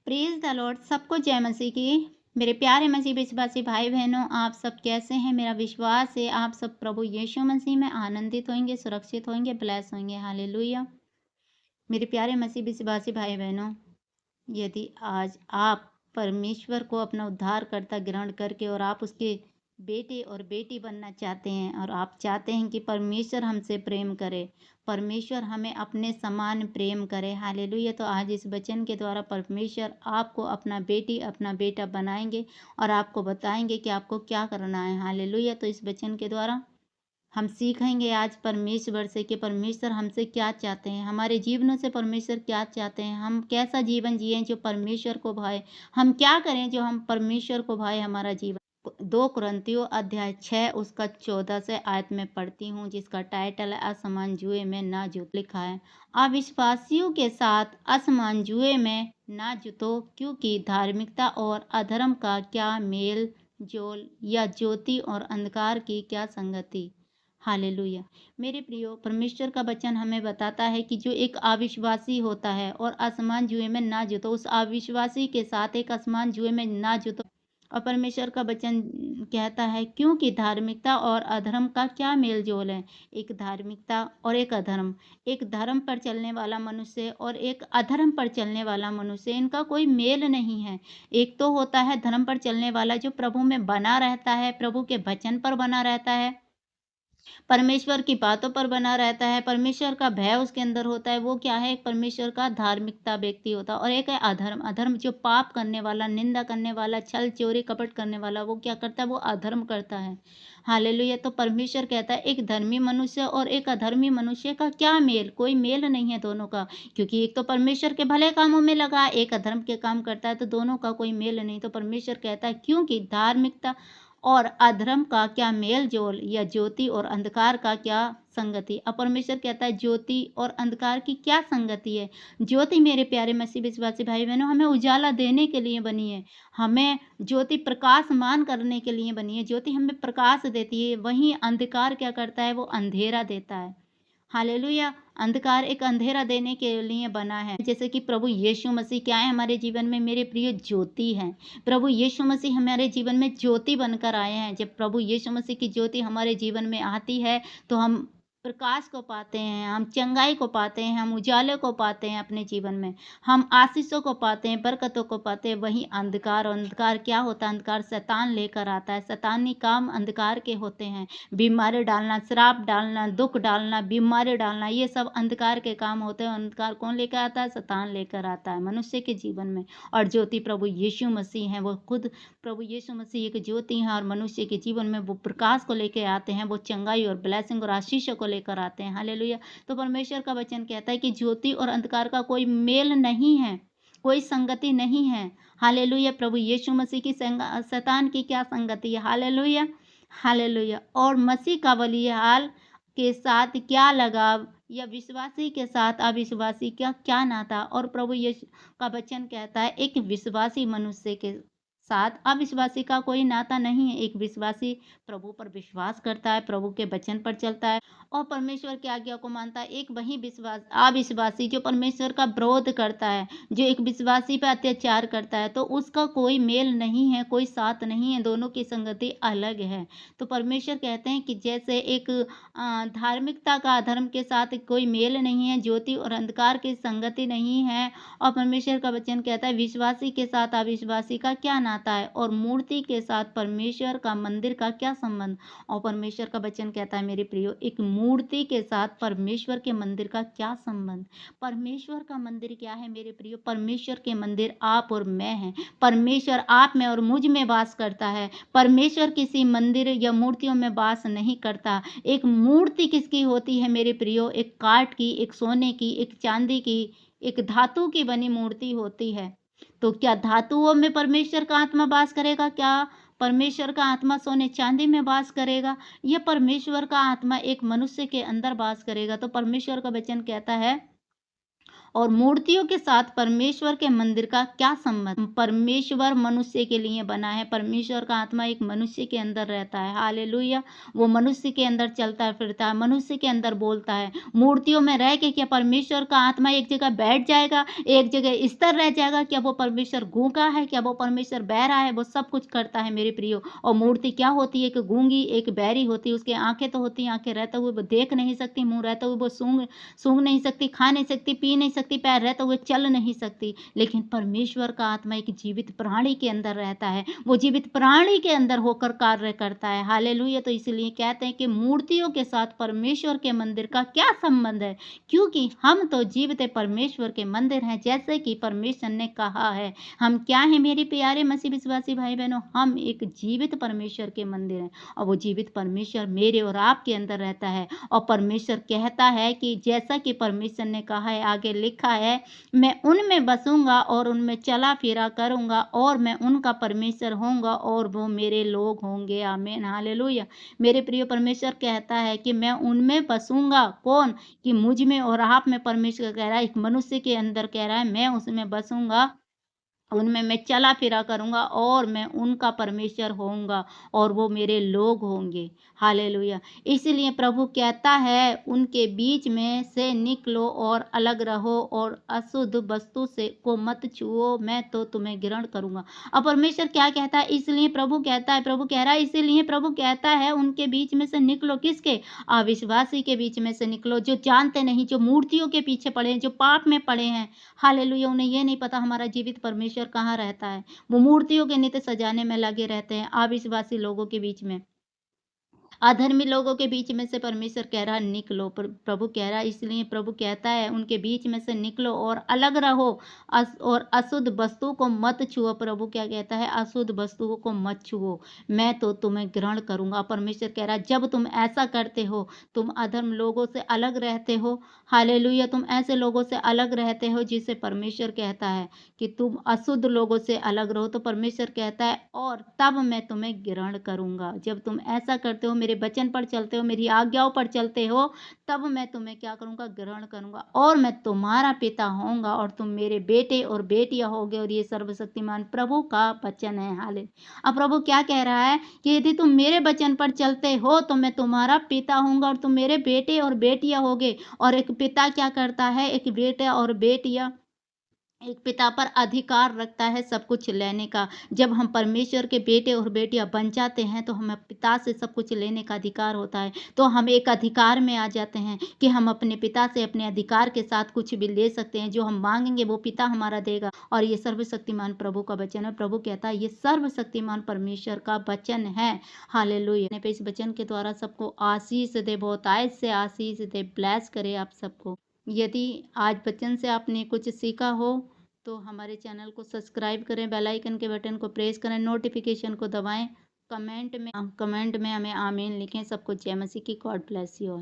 Praise the Lord. सबको जय मसीह की। मेरे प्यारे मसीह विश्वासी भाई बहनों, आप सब कैसे हैं? मेरा विश्वास है आप सब प्रभु यीशु मसीह में आनंदित होंगे, सुरक्षित होंगे, ब्लेस होंगे। हालेलुया। मेरे प्यारे मसीह विश्वासी भाई बहनों, यदि आज आप परमेश्वर को अपना उद्धारकर्ता ग्रहण करके और आप उसके बेटे और बेटी बनना चाहते हैं और आप चाहते हैं कि परमेश्वर हमसे प्रेम करे, परमेश्वर हमें अपने समान प्रेम करे। हालेलुया। तो आज इस वचन के द्वारा परमेश्वर आपको अपना बेटी अपना बेटा बनाएंगे और आपको बताएंगे कि आपको क्या करना है। हालेलुया। तो इस वचन के द्वारा हम सीखेंगे आज परमेश्वर से कि परमेश्वर हमसे क्या चाहते हैं, हमारे जीवनों से परमेश्वर क्या चाहते हैं, हम कैसा जीवन जिएं जो परमेश्वर को भाए, हम क्या करें जो हम परमेश्वर को भाए हमारा जीवन। 2 कुरिन्थियों अध्याय 6 उसका 14 से आयत में पढ़ती हूँ, जिसका टाइटल है असमान जुए में ना जुतो। लिखा है, अविश्वासियों के साथ असमान जुए में ना जुतो, क्योंकि धार्मिकता और अधर्म का क्या मेल जोल, या ज्योति और अंधकार की क्या संगति। हालेलुया। मेरे प्रियो, परमेश्वर का वचन हमें बताता है कि जो एक अविश्वासी होता है और आसमान जुए में ना जुतो, उस अविश्वासी के साथ एक आसमान जुए में ना जुतो। और परमेश्वर का वचन कहता है, क्योंकि धार्मिकता और अधर्म का क्या मेल जोल है। एक धार्मिकता और एक अधर्म, एक धर्म पर चलने वाला मनुष्य और एक अधर्म पर चलने वाला मनुष्य, इनका कोई मेल नहीं है। एक तो होता है धर्म पर चलने वाला जो प्रभु में बना रहता है, प्रभु के वचन पर बना रहता है, परमेश्वर की बातों पर बना रहता है, परमेश्वर का भय उसके अंदर होता है। वो क्या है? एक परमेश्वर का धार्मिकता व्यक्ति होता है। और एक है अधर्म। अधर्म जो पाप करने वाला, निंदा करने वाला, छल चोरी कपट करने वाला, वो क्या करता है? वो अधर्म करता है। हालेलुया। तो परमेश्वर कहता है एक धर्मी मनुष्य और एक अधर्मी मनुष्य का क्या मेल? कोई मेल नहीं है दोनों का, क्योंकि एक तो परमेश्वर के भले कामों में लगा, एक अधर्म के काम करता है, तो दोनों का कोई मेल नहीं। तो परमेश्वर कहता है क्योंकि धार्मिकता और अधर्म का क्या मेल जोल, या ज्योति और अंधकार का क्या संगति। अब परमेश्वर कहता है ज्योति और अंधकार की क्या संगति है। ज्योति मेरे प्यारे मसीह विश्वासी भाई बहनों हमें उजाला देने के लिए बनी है, हमें ज्योति प्रकाशमान करने के लिए बनी है। ज्योति हमें प्रकाश देती है, वहीं अंधकार क्या करता है? वो अंधेरा देता है। हालेलुया। अंधकार एक अंधेरा देने के लिए बना है। जैसे कि प्रभु यीशु मसीह क्या है हमारे जीवन में? मेरे प्रिय, ज्योति हैं। प्रभु यीशु मसीह हमारे जीवन में ज्योति बनकर आए हैं। जब प्रभु यीशु मसीह की ज्योति हमारे जीवन में आती है तो हम प्रकाश को पाते हैं, हम चंगाई को पाते हैं, हम उजाले को पाते हैं अपने जीवन में, हम आशीषों को पाते हैं, बरकतों को पाते हैं। वहीं अंधकार, और अंधकार क्या होता है? अंधकार शैतान लेकर आता है। शैतानी काम अंधकार के होते हैं। बीमारी डालना, श्राप डालना, दुख डालना, बीमारी डालना, ये सब अंधकार के काम होते हैं। अंधकार कौन लेकर आता है? शैतान लेकर आता है मनुष्य के जीवन में। और ज्योति प्रभु यीशु मसीह हैं। वो खुद प्रभु यीशु मसीह एक ज्योति हैं और मनुष्य के जीवन में वो प्रकाश को लेकर आते हैं, वो चंगाई और ब्लेसिंग और आशीष को लेकर आते हैं। हालेलुया। तो परमेश्वर का वचन कहता है कि ज्योति और अंधकार का कोई मेल नहीं है, कोई संगति नहीं है। हालेलुया। प्रभु यीशु मसीह की शैतान की क्या संगति है? हालेलुया। हालेलुया। और मसीह का बलिहाल के साथ क्या लगाव, या विश्वासी के साथ अविश्वासी का क्या नाता। और प्रभु यीशु का वचन कहता है एक विश्वासी मनुष्य के साथ अविश्वासी का कोई नाता नहीं है। एक विश्वासी प्रभु पर विश्वास करता है, प्रभु के वचन पर चलता है और परमेश्वर की आज्ञा को मानता है। एक वही अविश्वासी जो परमेश्वर का विरोध करता है, जो एक विश्वासी पर अत्याचार करता है, तो उसका कोई मेल नहीं है, कोई साथ नहीं है, दोनों की संगति अलग है। तो परमेश्वर कहते हैं कि जैसे एक धार्मिकता का अधर्म के साथ कोई मेल नहीं है, ज्योति और अंधकार की संगति नहीं है। और परमेश्वर का वचन कहता है विश्वासी के साथ अविश्वासी का क्या नाता है, और मूर्ति के साथ परमेश्वर का मंदिर का क्या संबंध। और परमेश्वर का वचन कहता है मेरे प्रियो, एक मूर्ति के साथ परमेश्वर के मंदिर का क्या संबंध। परमेश्वर का मंदिर क्या है मेरे प्रियो? परमेश्वर के मंदिर आप और मैं हैं। परमेश्वर आप में और मुझ में वास करता है। परमेश्वर किसी मंदिर या मूर्तियों में वास नहीं करता। एक मूर्ति किसकी होती है मेरे प्रियो? एक काठ की, एक सोने की, एक चांदी की, एक धातु की बनी मूर्ति होती है। तो क्या धातुओं में परमेश्वर का आत्मा वास करेगा? क्या परमेश्वर का आत्मा सोने चांदी में वास करेगा? यह परमेश्वर का आत्मा एक मनुष्य के अंदर वास करेगा। तो परमेश्वर का वचन कहता है और मूर्तियों के साथ परमेश्वर के मंदिर का क्या संबंध? परमेश्वर मनुष्य के लिए बना है। परमेश्वर का आत्मा एक मनुष्य के अंदर रहता है। हालेलुया। वो मनुष्य के अंदर चलता फिरता है, मनुष्य के अंदर बोलता है। मूर्तियों में रह के क्या परमेश्वर का आत्मा एक जगह बैठ जाएगा, एक जगह स्थिर रह जाएगा? क्या वो परमेश्वर गूंगा है? क्या वो परमेश्वर बहरा है? वो सब कुछ करता है मेरे प्रियो। और मूर्ति क्या होती है? एक गूंगी, एक बहरी होती है। उसकी आंखें तो होती हैं, आंखें रहते हुए वो देख नहीं सकती, मुंह रहते हुए वो सूंघ नहीं सकती, खा नहीं सकती, पी नहीं सकती, पैर रहते हुए चल नहीं सकती। लेकिन परमेश्वर का आत्मा एक जीवित प्राणी के अंदर रहता है। वो जीवित प्राणी के अंदर होकर कार्य करता है। हालेलुया। तो इसलिए कहते हैं कि मूर्तियों के साथ परमेश्वर के मंदिर का क्या संबंध है? क्योंकि हम तो जीवित परमेश्वर के मंदिर हैं, जैसे कि परमेश्वर ने कहा है। हम क्या हैं मेरे प्यारे मसीह विश्वासी भाई बहनों? हम एक जीवित परमेश्वर के मंदिर हैं, और वो जीवित परमेश्वर मेरे और आपके अंदर रहता है। और परमेश्वर कहता है कि जैसा कि परमेश्वर ने कहा है, आगे लिखा है, मैं उनमें बसूंगा और उनमें चला फिरा करूंगा, और मैं उनका परमेश्वर होऊंगा और वो मेरे लोग होंगे। आमीन। हालेलुया। मेरे प्रिय, परमेश्वर कहता है कि मैं उनमें बसूंगा। कौन? कि मुझ में और आप में। परमेश्वर कह रहा है, एक मनुष्य के अंदर कह रहा है, मैं उसमें बसूंगा, उनमें मैं चला फिरा करूँगा, और मैं उनका परमेश्वर होऊँगा और वो मेरे लोग होंगे। हालेलुया। इसलिए प्रभु कहता है, उनके बीच में से निकलो और अलग रहो, और अशुद्ध वस्तु से को मत छुओ, मैं तो तुम्हें ग्रहण करूँगा। अब परमेश्वर क्या कहता है? इसलिए प्रभु कहता है, प्रभु कह रहा है, इसीलिए प्रभु कहता है, उनके बीच में से निकलो। किसके? अविश्वासी के बीच में से निकलो, जो जानते नहीं, जो मूर्तियों के पीछे पड़े हैं, जो पाप में पड़े हैं। हालेलुया। उन्हें ये नहीं पता हमारा जीवित परमेश्वर कहाँ रहता है। वो मूर्तियों के नित्य सजाने में लगे रहते हैं, अविश्वासी लोगों के बीच में। अधर्मी लोगों के बीच में से परमेश्वर कह रहा है, निकलो। प्रभु कह रहा है, इसलिए प्रभु कहता है, उनके बीच में से निकलो और अलग रहो, और अशुद्ध वस्तु को मत छुओ। प्रभु क्या कहता है? अशुद्ध वस्तुओं को मत छुओ, मैं तो तुम्हें ग्रहण करूंगा। परमेश्वर कह रहा है, जब तुम ऐसा करते हो, तुम अधर्म लोगों से अलग रहते हो। हालेलुया। तुम ऐसे लोगों से अलग रहते हो जिसे परमेश्वर कहता है कि तुम अशुद्ध लोगों से अलग रहो। तो परमेश्वर कहता है, और तब मैं तुम्हें ग्रहण करूंगा। जब तुम ऐसा करते हो, मेरे वचन पर चलते हो, मेरी आज्ञाओं पर चलते हो, तब मैं तुम्हें क्या करूंगा? ग्रहण करूंगा, और मैं तुम्हारा पिता होऊंगा, और तुम मेरे बेटे और बेटियां होगे। और ये सर्वशक्तिमान प्रभु का वचन है। हाले। अब प्रभु क्या कह रहा है कि यदि तुम मेरे वचन पर चलते हो, तो मैं तुम्हारा पिता होऊंगा, और तुम मेरे बेटे और बेटियां होगे। और एक पिता क्या करता है? एक बेटा और बेटियां, एक पिता पर अधिकार रखता है सब कुछ लेने का। जब हम परमेश्वर के बेटे और बेटियां बन जाते हैं, तो हमें पिता से सब कुछ लेने का अधिकार होता है। तो हम एक अधिकार में आ जाते हैं कि हम अपने पिता से अपने अधिकार के साथ कुछ भी ले सकते हैं। जो हम मांगेंगे वो पिता हमारा देगा। और ये सर्वशक्तिमान प्रभु का वचन है। प्रभु कहता है, ये सर्वशक्तिमान परमेश्वर का वचन है। हालेलुया। पे इस वचन के द्वारा सबको आशीष दे, बहुतायत से आशीष दे, ब्लेस करे आप सबको। यदि आज वचन से आपने कुछ सीखा हो, तो हमारे चैनल को सब्सक्राइब करें, बेल आइकन के बटन को प्रेस करें, नोटिफिकेशन को दबाएं। कमेंट में हमें आमीन लिखें। सबको जय मसीह की। God bless you all.